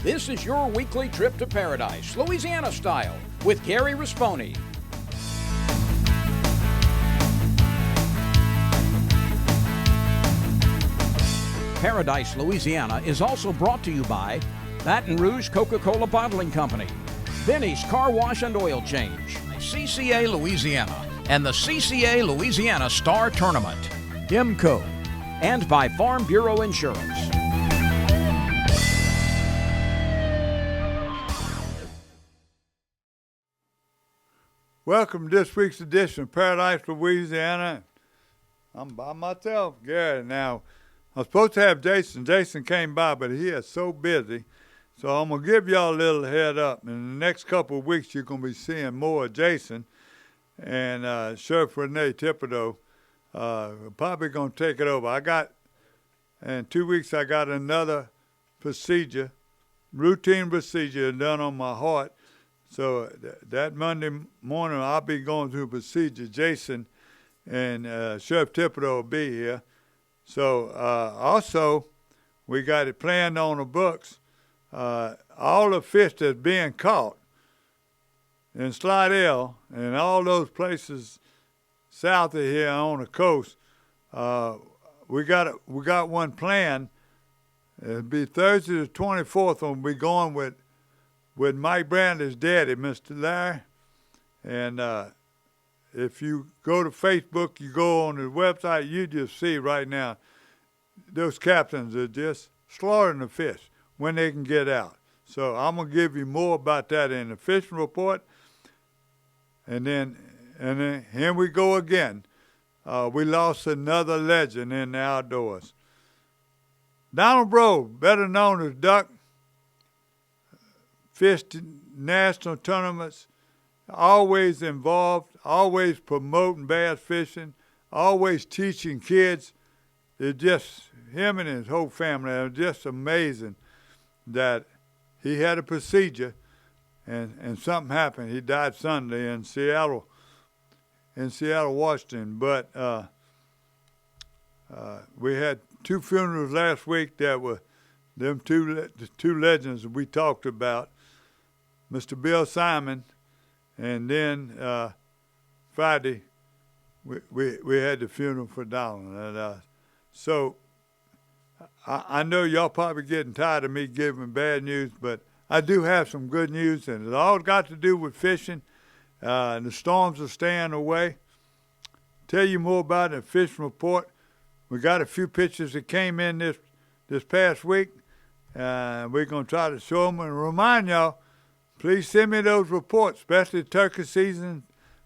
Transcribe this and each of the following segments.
This is your weekly trip to paradise, Louisiana style, with Gary Risponi. Paradise, Louisiana is also brought to you by Baton Rouge Coca-Cola Bottling Company, Benny's Car Wash and Oil Change, CCA Louisiana, and the CCA Louisiana Star Tournament, IMCO, and by Farm Bureau Insurance. Welcome to this week's edition of Paradise, Louisiana. I'm by myself, Gary. Now, I was supposed to have Jason. Jason came by, but he is so busy. So I'm going to give y'all a little head up. In the next couple of weeks, you're going to be seeing more of Jason. And Sheriff Renee Thibodeau probably going to take it over. In 2 weeks, I got another procedure, routine procedure done on my heart. So that Monday morning, I'll be going through a procedure. Jason and Sheriff Thibodeau will be here. So also, we got it planned on the books. All the fish that's being caught in Slidell and all those places south of here on the coast, we got one planned. It'll be Thursday the 24th. We'll be going with Mike Bradley's daddy, Mr. Larry. And if you go to Facebook, you go on the website, you just see right now those captains are just slaughtering the fish when they can get out. So I'm going to give you more about that in the fishing report. And then here we go again. We lost another legend in the outdoors. Donald Bro, better known as Duck, fished national tournaments, always involved, always promoting bass fishing, always teaching kids. It's just him and his whole family. It was just amazing that he had a procedure and something happened. He died Sunday in Seattle, Washington. But we had two funerals last week that were the two legends we talked about, Mr. Bill Simon, and then Friday we had the funeral for Donald. And, so I know y'all probably getting tired of me giving bad news, but I do have some good news, and it all got to do with fishing. The storms are staying away. Tell you more about it in the fishing report. We got a few pictures that came in this past week. We're going to try to show them and remind y'all, please send me those reports, especially turkey season.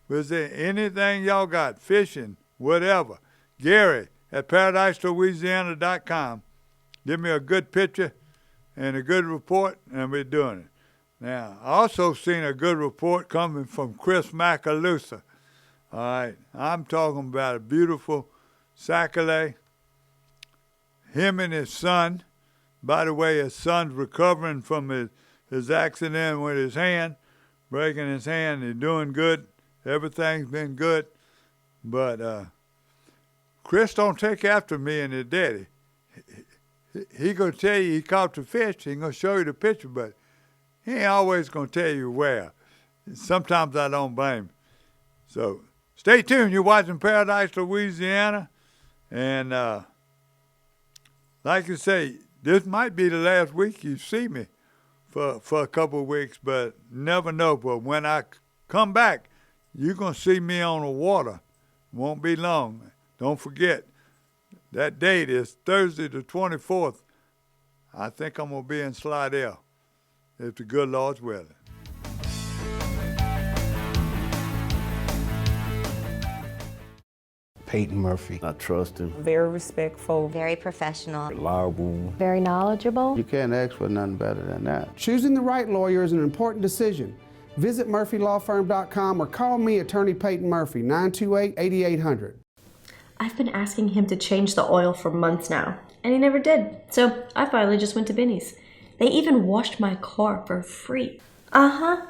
Was there anything y'all got, fishing, whatever? Gary at ParadiseLouisiana.com. Give me a good picture and a good report, and we're doing it. Now, I also seen a good report coming from Chris Macalusa. All right, I'm talking about a beautiful sac-a-lait. Him and his son. By the way, his son's recovering from his accident with his hand, breaking his hand. He's doing good. Everything's been good. But Chris don't take after me and his daddy. He going to tell you he caught the fish. He going to show you the picture, but he ain't always going to tell you where. Sometimes I don't blame him. So stay tuned. You're watching Paradise, Louisiana. And like I say, this might be the last week you see me for a couple of weeks, but never know. But when I come back, you're going to see me on the water. Won't be long. Don't forget, that date is Thursday the 24th. I think I'm going to be in Slidell, if the good Lord's willing. Peyton Murphy. I trust him. Very respectful. Very professional. Reliable. Very knowledgeable. You can't ask for nothing better than that. Choosing the right lawyer is an important decision. Visit murphylawfirm.com or call me, Attorney Peyton Murphy, 928-8800. I've been asking him to change the oil for months now, and he never did. So I finally just went to Benny's. They even washed my car for free. Uh-huh.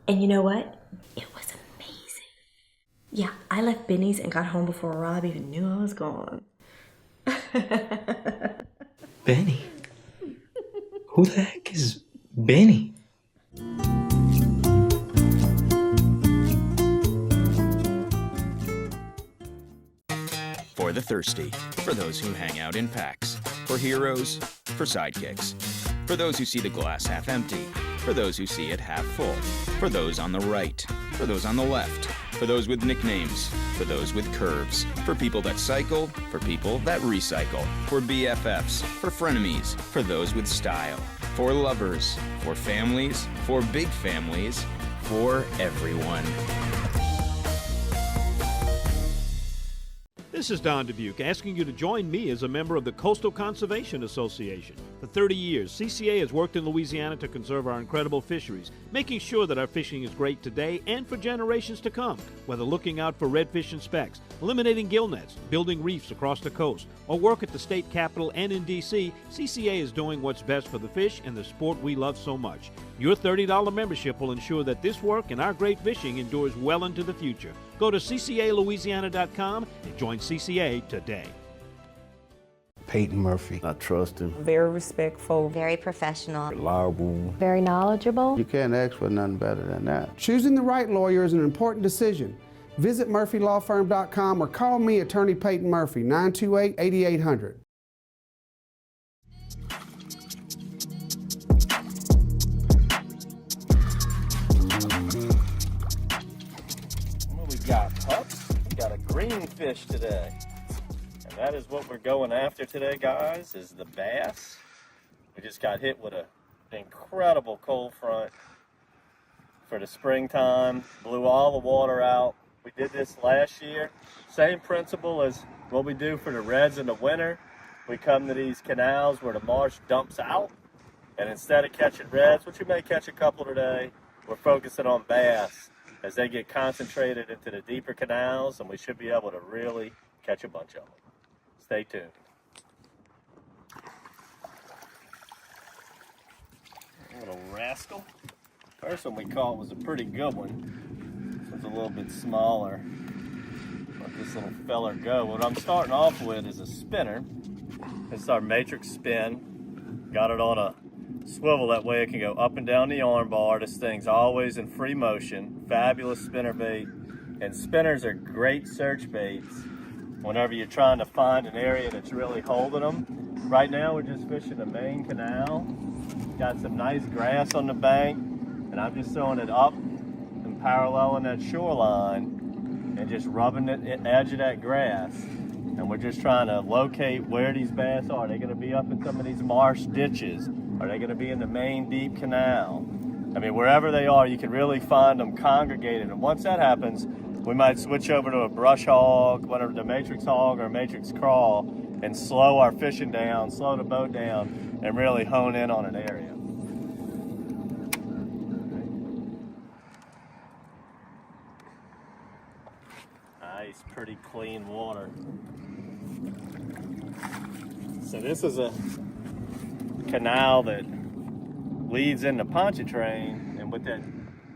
And you know what? It was amazing. Yeah, I left Benny's and got home before Rob even knew I was gone. Benny? Who the heck is Benny. For the thirsty, for those who hang out in packs, for heroes, for sidekicks, for those who see the glass half empty, for those who see it half full, for those on the right, for those on the left, for those with nicknames, for those with curves, for people that cycle, for people that recycle, for BFFs, for frenemies, for those with style, for lovers, for families, for big families, for everyone. This is Don Dubuque asking you to join me as a member of the Coastal Conservation Association. For 30 years, CCA has worked in Louisiana to conserve our incredible fisheries, making sure that our fishing is great today and for generations to come. Whether looking out for redfish and specks, eliminating gill nets, building reefs across the coast, or work at the state capitol and in D.C., CCA is doing what's best for the fish and the sport we love so much. Your $30 membership will ensure that this work and our great fishing endures well into the future. Go to ccalouisiana.com and join CCA today. Peyton Murphy. I trust him. Very respectful. Very professional. Reliable. Very knowledgeable. You can't ask for nothing better than that. Choosing the right lawyer is an important decision. Visit murphylawfirm.com or call me, Attorney Peyton Murphy, 928-8800. We've got pups, we've got a green fish today. And that is what we're going after today, guys, is the bass. We just got hit with an incredible cold front for the springtime, blew all the water out. We did this last year. Same principle as what we do for the reds in the winter. We come to these canals where the marsh dumps out, and instead of catching reds, which we may catch a couple today, we're focusing on bass as they get concentrated into the deeper canals, and we should be able to really catch a bunch of them. Stay tuned. Little rascal. First one we caught was a pretty good one. This one's a little bit smaller. Let this little feller go. What I'm starting off with is a spinner. This is our matrix spin. Got it on a swivel, that way it can go up and down the arm bar. This thing's always in free motion. Fabulous spinner bait. And spinners are great search baits whenever you're trying to find an area that's really holding them. Right now we're just fishing the main canal. Got some nice grass on the bank, and I'm just throwing it up and paralleling that shoreline and just rubbing the edge of that grass. And we're just trying to locate where these bass are. Are they gonna be up in some of these marsh ditches? Are they gonna be in the main deep canal? I mean, wherever they are, you can really find them congregated. And once that happens, we might switch over to a brush hog, whatever, the matrix hog or matrix crawl, and slow our fishing down, slow the boat down, and really hone in on an area. Nice, pretty clean water. So this is a canal that leads into Pontchartrain, and with that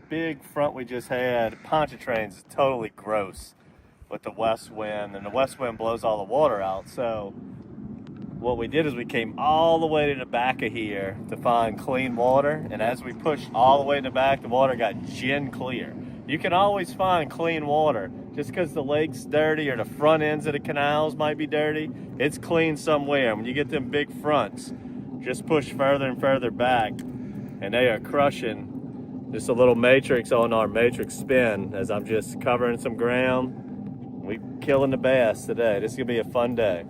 big front we just had, Pontchartrain's is totally gross with the west wind, and the west wind blows all the water out. So what we did is we came all the way to the back of here to find clean water, and as we pushed all the way in the back, the water got gin clear. You can always find clean water. Just because the lake's dirty or the front ends of the canals might be dirty, it's clean somewhere. When you get them big fronts, just push further and further back, and they are crushing. Just a little matrix on our matrix spin as I'm just covering some ground. We killing the bass today. This is gonna be a fun day.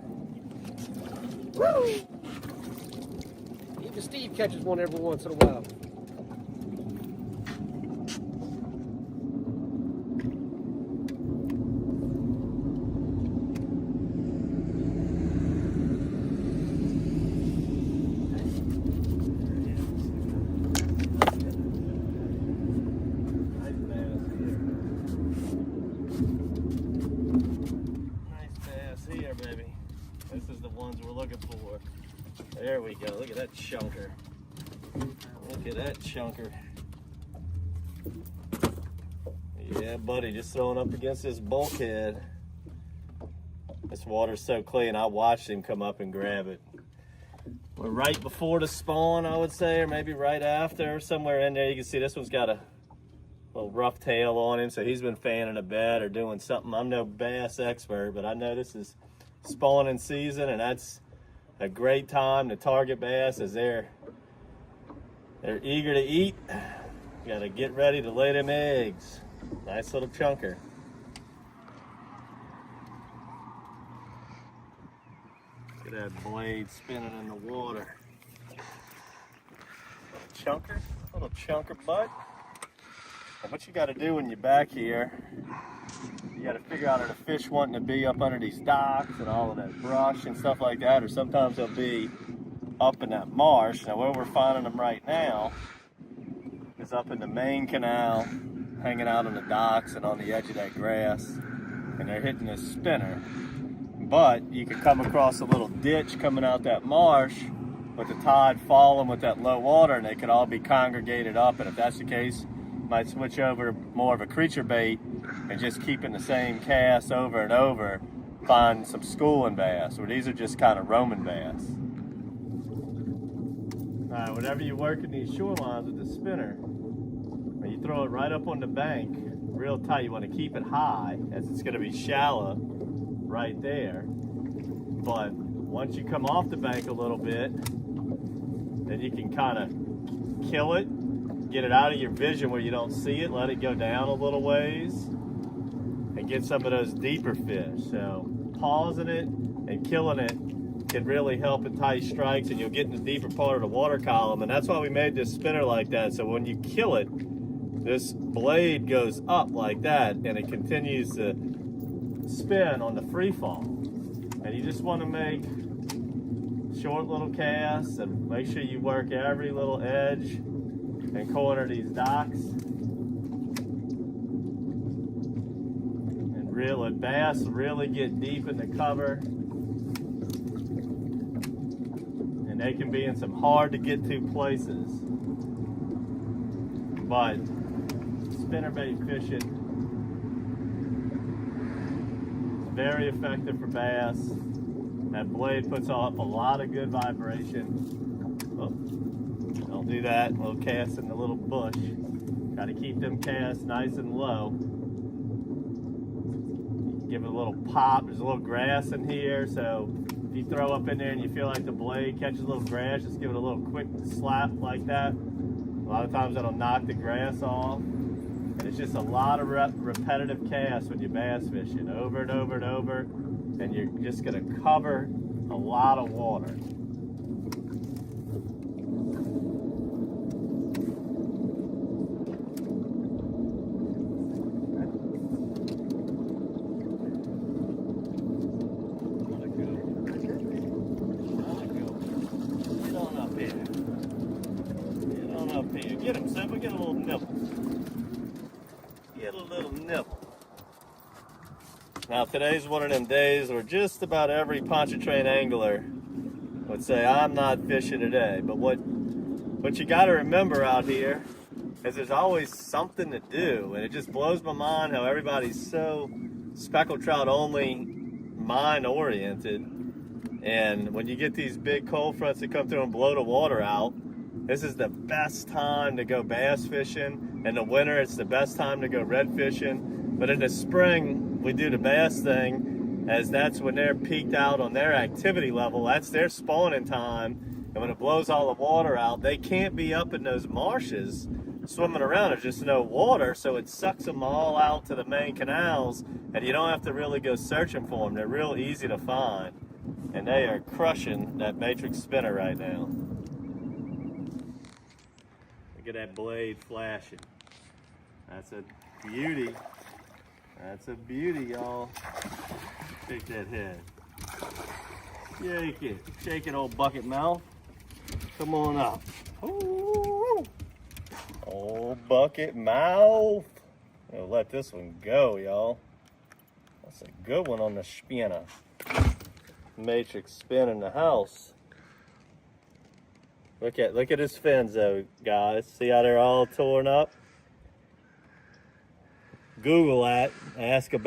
Woo! Even Steve catches one every once in a while. There we go. Look at that chunker. Look at that chunker. Yeah, buddy, just throwing up against this bulkhead. This water's so clean, I watched him come up and grab it. We're right before the spawn, I would say, or maybe right after, somewhere in there. You can see this one's got a little rough tail on him, so he's been fanning a bed or doing something. I'm no bass expert, but I know this is spawning season, and that's a great time to target bass as they're eager to eat. You gotta get ready to lay them eggs. Nice little chunker. Look at that blade spinning in the water. Little chunker butt. And what you got to do when you're back here, you got to figure out are the fish wanting to be up under these docks and all of that brush and stuff like that, or sometimes they'll be up in that marsh. Now where we're finding them right now is up in the main canal, hanging out on the docks and on the edge of that grass, and they're hitting this spinner. But you could come across a little ditch coming out that marsh with the tide falling with that low water, and they could all be congregated up. And if that's the case, might switch over more of a creature bait and just keeping the same cast over and over, find some schooling bass, or these are just kind of roaming bass. All right, whenever you're working these shorelines with the spinner, when you throw it right up on the bank, real tight, you want to keep it high as it's going to be shallow right there. But once you come off the bank a little bit, then you can kind of kill it, get it out of your vision where you don't see it, let it go down a little ways, and get some of those deeper fish. So pausing it and killing it can really help entice strikes, and you'll get in the deeper part of the water column. And that's why we made this spinner like that. So when you kill it, this blade goes up like that, and it continues to spin on the free fall. And you just want to make short little casts and make sure you work every little edge and corner these docks. And really, bass really get deep in the cover, and they can be in some hard to get to places. But spinnerbait fishing, very effective for bass. That blade puts off a lot of good vibration. Oh, don't do that. A little cast in the little bush. Got to keep them casts nice and low. Give it a little pop. There's a little grass in here, so if you throw up in there and you feel like the blade catches a little grass, just give it a little quick slap like that. A lot of times that'll knock the grass off. And it's just a lot of repetitive casts when you're bass fishing, over and over and over, and you're just going to cover a lot of water. Get on up here. Get on up here. Get him, Simba. Get a little nibble. Get a little nibble. Now today's one of them days where just about every poncha-train angler would say, I'm not fishing today. But what you got to remember out here is there's always something to do. And it just blows my mind how everybody's so speckled trout only mind oriented. And when you get these big cold fronts that come through and blow the water out, this is the best time to go bass fishing. In the winter, it's the best time to go red fishing. But in the spring, we do the bass thing, as that's when they're peaked out on their activity level. That's their spawning time. And when it blows all the water out, they can't be up in those marshes swimming around. There's just no water, so it sucks them all out to the main canals, and you don't have to really go searching for them. They're real easy to find. And they are crushing that matrix spinner right now. Look at that blade flashing. That's a beauty. That's a beauty, y'all. Shake that head. Shake it. Shake it, old bucket mouth. Come on up. Ooh. Old bucket mouth. I'll let this one go, y'all. That's a good one on the spinner. Matrix spin in the house. Look at his fins though, guys. See how they're all torn up? Google that. Ask a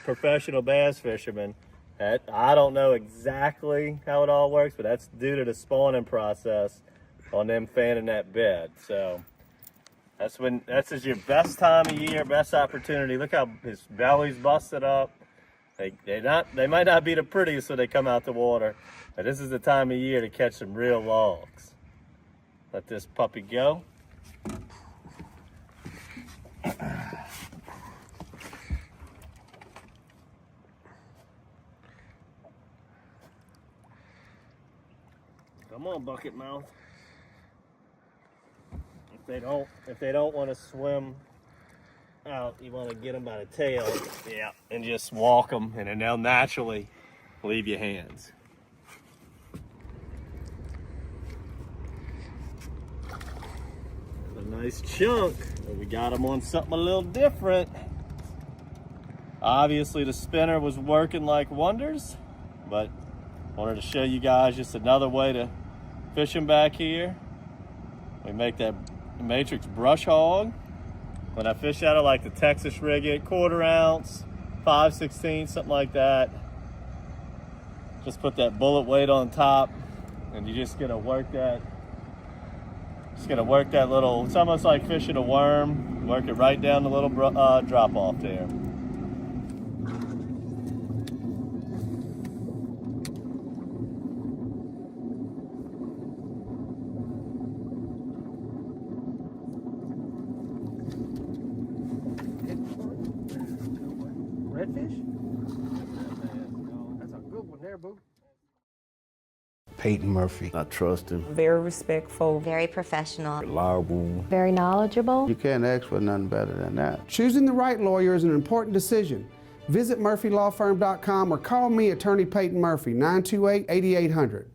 professional bass fisherman I don't know exactly how it all works, but that's due to the spawning process on them fanning that bed. So that's your best time of year, best opportunity. Look how his belly's busted up. They might not be the prettiest when they come out the water, but this is the time of year to catch some real logs. Let this puppy go. Come on, bucket mouth. If they don't want to swim out, you want to get them by the tail, yeah, and just walk them, and then they'll naturally leave your hands. There's a nice chunk, but we got them on something a little different. Obviously, the spinner was working like wonders, but wanted to show you guys just another way to fish them back here. We make that matrix brush hog. When I fish out of like the Texas rig, 1/4 ounce, 5/16, something like that. Just put that bullet weight on top, and you're just gonna work that. Just gonna work that little. It's almost like fishing a worm. Work it right down the little drop off there. Redfish? That's a good one there, boo. Peyton Murphy. I trust him. Very respectful. Very professional. Reliable. Very knowledgeable. You can't ask for nothing better than that. Choosing the right lawyer is an important decision. Visit murphylawfirm.com or call me, Attorney Peyton Murphy, 928-8800.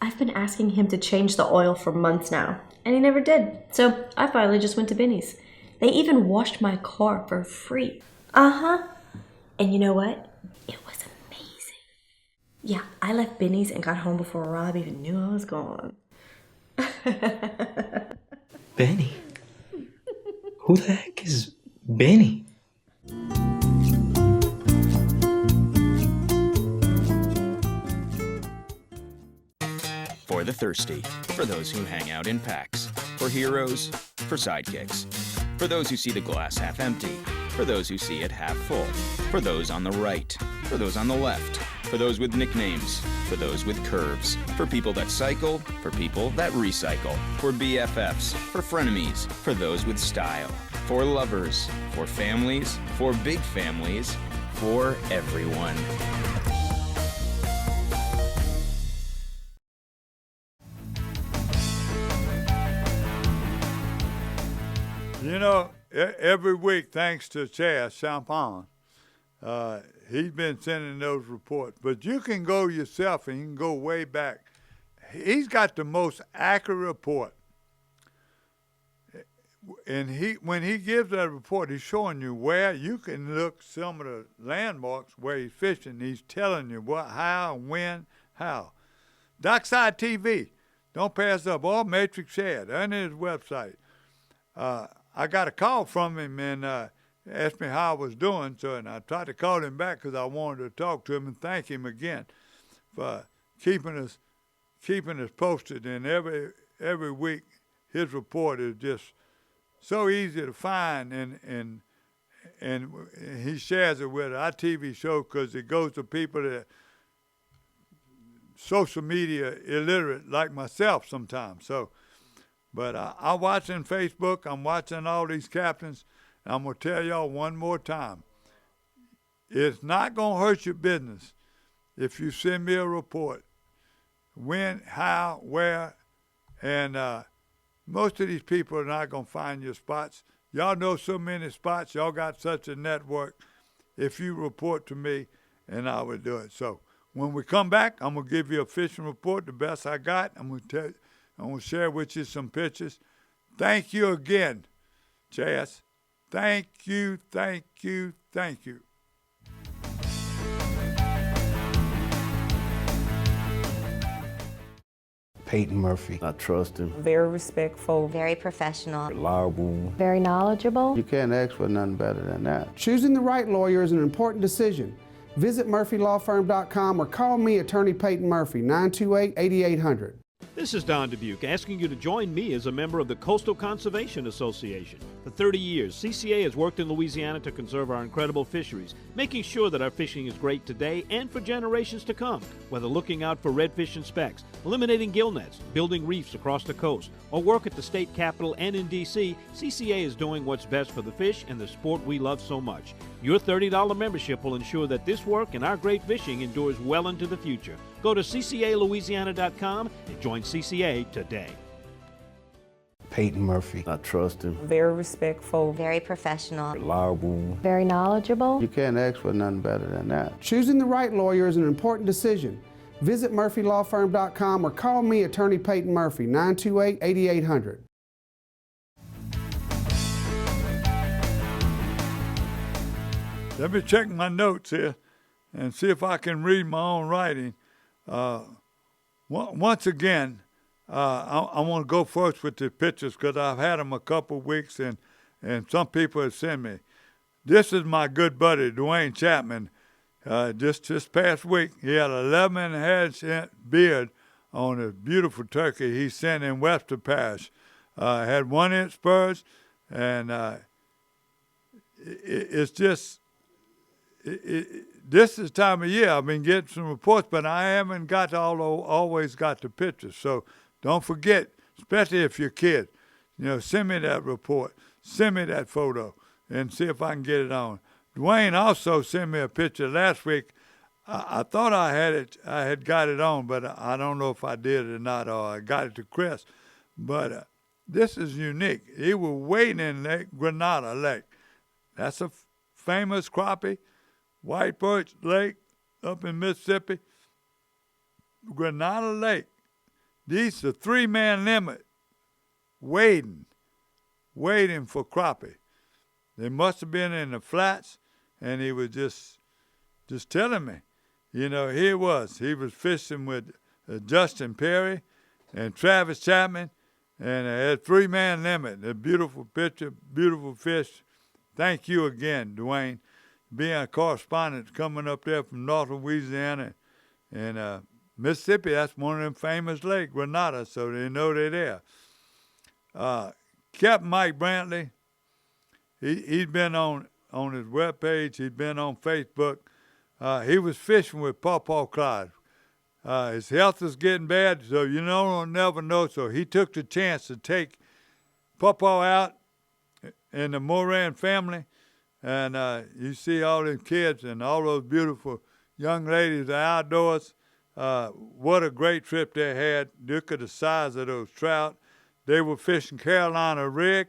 I've been asking him to change the oil for months now, and he never did. So I finally just went to Benny's. They even washed my car for free. Uh-huh. And you know what? It was amazing. Yeah, I left Benny's and got home before Rob even knew I was gone. Benny? Who the heck is Benny? For the thirsty, for those who hang out in packs, for heroes, for sidekicks, for those who see the glass half empty, for those who see it half full, for those on the right, for those on the left, for those with nicknames, for those with curves, for people that cycle, for people that recycle, for BFFs, for frenemies, for those with style, for lovers, for families, for big families, for everyone. You know, every week, thanks to Chaz Champagne, he's been sending those reports. But you can go yourself and you can go way back. He's got the most accurate report. And when he gives that report, he's showing you where you can look some of the landmarks where he's fishing. He's telling you what, how, when, how. Dockside TV, don't pass up. All Matrix Shad, on his website. I got a call from him and asked me how I was doing. And I tried to call him back because I wanted to talk to him and thank him again for keeping us posted. And every week, his report is just so easy to find, and he shares it with our TV show because it goes to people that social media illiterate like myself sometimes. So. But I'm watching Facebook. I'm watching all these captains. And I'm going to tell y'all one more time. It's not going to hurt your business if you send me a report. When, how, where. And most of these people are not going to find your spots. Y'all know so many spots. Y'all got such a network. If you report to me, and I would do it. So when we come back, I'm going to give you a fishing report, the best I got. I'm going to share with you some pictures. Thank you again, Chaz. Thank you, thank you, thank you. Peyton Murphy. I trust him. Very respectful. Very professional. Reliable. Very knowledgeable. You can't ask for nothing better than that. Choosing the right lawyer is an important decision. Visit murphylawfirm.com or call me, Attorney Peyton Murphy, 928-8800. This is Don Dubuque asking you to join me as a member of the Coastal Conservation Association. For 30 years, CCA has worked in Louisiana to conserve our incredible fisheries, making sure that our fishing is great today and for generations to come. Whether looking out for redfish and specks, eliminating gill nets, building reefs across the coast, or work at the state capitol and in D.C., CCA is doing what's best for the fish and the sport we love so much. Your $30 membership will ensure that this work and our great fishing endures well into the future. Go to ccalouisiana.com and join CCA today. Peyton Murphy. I trust him. Very respectful. Very professional. Reliable. Very knowledgeable. You can't ask for nothing better than that. Choosing the right lawyer is an important decision. Visit murphylawfirm.com or call me, Attorney Peyton Murphy, 928-8800. Let me check my notes here and see if I can read my own writing. Once again, I want to go first with the pictures because I've had them a couple weeks and some people have sent me. This is my good buddy, Dwayne Chapman. Just this past week, he had 11.5-inch beard on a beautiful turkey he sent in Webster Parish. Had 1-inch spurs, and it's just... this is the time of year I've been getting some reports, but I haven't got always got the pictures. So don't forget, especially if you're kids, send me that report, send me that photo, and see if I can get it on. Dwayne also sent me a picture last week. I thought I had got it on, but I don't know if I did or not, or I got it to Chris. But this is unique. He was waiting in Granada Lake. That's a famous crappie. White Birch Lake up in Mississippi, Granada Lake. These are 3-man limit, waiting for crappie. They must have been in the flats, and he was just telling me. Here he was fishing with Justin Perry and Travis Chapman, and they had 3-man limit. A beautiful picture, beautiful fish. Thank you again, Dwayne. Being a correspondent coming up there from North Louisiana and Mississippi, that's one of them famous lakes, Granada, so they know they're there. Captain Mike Brantley, he's been on his webpage, he's been on Facebook. He was fishing with Pawpaw Clyde. His health is getting bad, so you'll never know, so he took the chance to take Pawpaw out and the Moran family. And you see all them kids and all those beautiful young ladies outdoors. What a great trip they had. Look at the size of those trout. They were fishing Carolina rig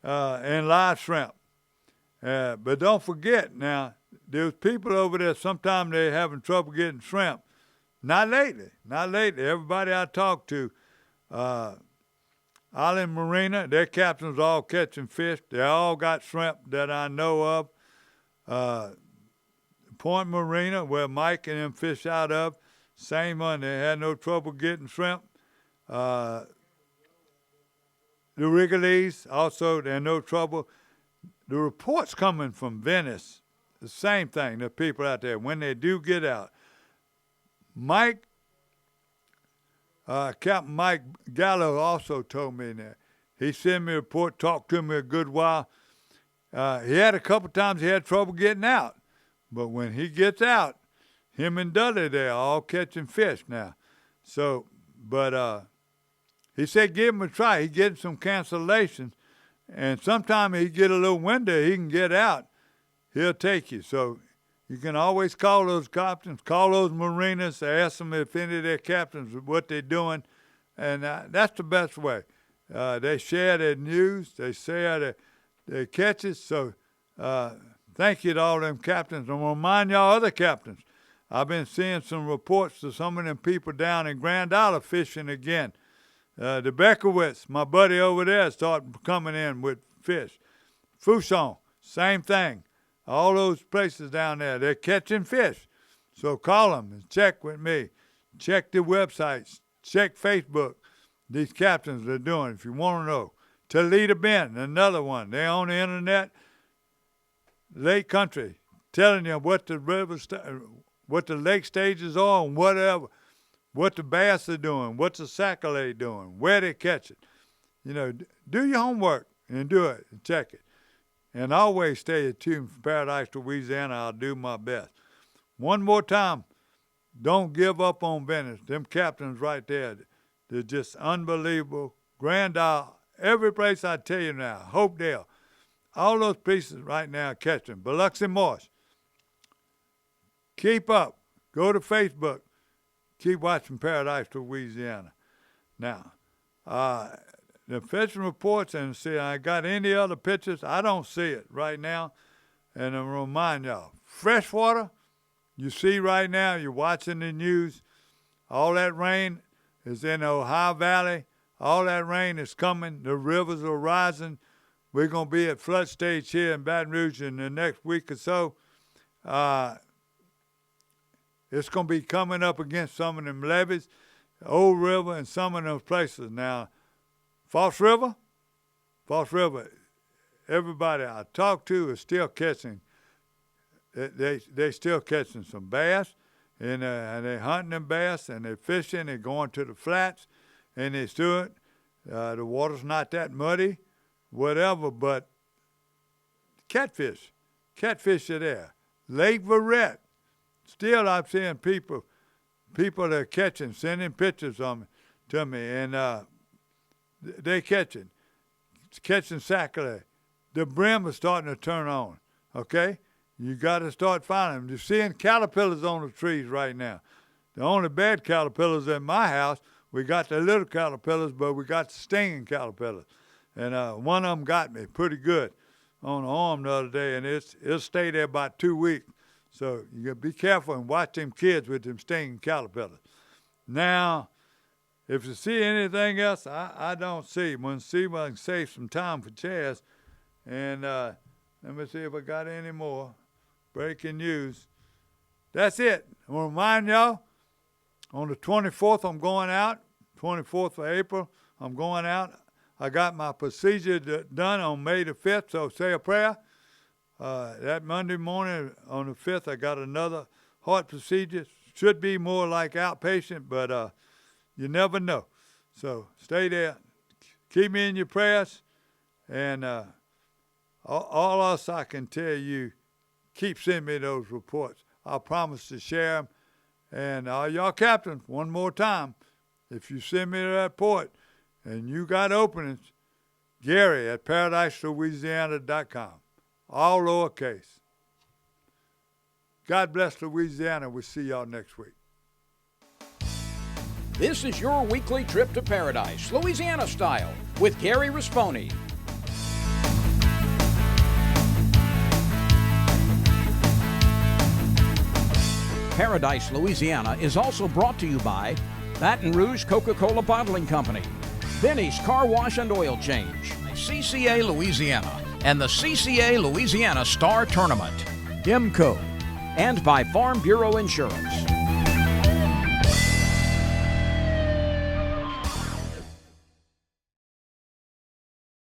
and live shrimp. But don't forget now, there's people over there, sometimes they're having trouble getting shrimp. Not lately. Everybody I talked to, Island Marina, their captains all catching fish. They all got shrimp that I know of. Point Marina, where Mike and them fish out of, same one. They had no trouble getting shrimp. The Wrigley's, also, they had no trouble. The reports coming from Venice, the same thing. The people out there, when they do get out. Captain Mike Gallo also told me that. He sent me a report, talked to me a good while. He had a couple times he had trouble getting out. But when he gets out, him and Dudley, they're all catching fish now. So, but he said give him a try. He getting some cancellations. And sometime he get a little window, he can get out. He'll take you. So you can always call those captains, call those marinas, ask them if any of their captains, what they're doing. And that's the best way. They share their news. They share their catches. So thank you to all them captains. I'm going to remind y'all other captains. I've been seeing some reports of some of them people down in Grand Isle fishing again. The Beckowitz, my buddy over there, started coming in with fish. Fuson, same thing. All those places down there, they're catching fish. So call them and check with me. Check the websites. Check Facebook. These captains are doing, if you want to know. Toledo Bend, another one. They're on the internet. Lake Country. telling you what the what the lake stages are, and whatever, what the bass are doing, what the sac-a-lait doing, where they catch it. You know, do your homework and do it and check it. And always stay tuned for Paradise, Louisiana. I'll do my best. One more time, don't give up on Venice. Them captains right there, they're just unbelievable. Grand Isle, every place I tell you now, Hopedale, all those pieces right now catching. Biloxi Marsh. Keep up. Go to Facebook. Keep watching Paradise, Louisiana. Now, the fishing reports, and see, I got any other pictures? I don't see it right now. And I'm remind y'all, freshwater, you see right now, you're watching the news, all that rain is in the Ohio Valley. All that rain is coming. The rivers are rising. We're going to be at flood stage here in Baton Rouge in the next week or so. It's going to be coming up against some of them levees, Old River, and some of those places. Now, False River, everybody I talk to is still catching. They still catching some bass, and they're hunting them bass, and they're fishing, they're going to the flats, and they do it. The water's not that muddy, whatever, but catfish are there. Lake Verret, still I'm seeing people that are catching, sending pictures to me, and they catching sac-a-lait. The brim is starting to turn on, okay? You got to start finding them. You're seeing caterpillars on the trees right now. The only bad caterpillars in my house, we got the little caterpillars, but we got the stinging caterpillars. And one of them got me pretty good on the arm the other day, and it'll stay there about 2 weeks. So you got to be careful and watch them kids with them stinging caterpillars. Now, if you see anything else, I don't see. When see if I can save some time for Chaz. And let me see if I got any more breaking news. That's it. I want to remind y'all, on the 24th, I'm going out. 24th of April, I'm going out. I got my procedure done on May the 5th, so say a prayer. That Monday morning on the 5th, I got another heart procedure. Should be more like outpatient, but you never know. So stay there. Keep me in your prayers. And all else I can tell you, keep sending me those reports. I promise to share them. And y'all captains, one more time, if you send me that report and you got openings, Gary at ParadiseLouisiana.com. All lowercase. God bless Louisiana. We'll see y'all next week. This is your weekly trip to Paradise, Louisiana style, with Gary Risponi. Paradise, Louisiana is also brought to you by Baton Rouge Coca-Cola Bottling Company, Benny's Car Wash and Oil Change, CCA Louisiana, and the CCA Louisiana Star Tournament, Demco, and by Farm Bureau Insurance.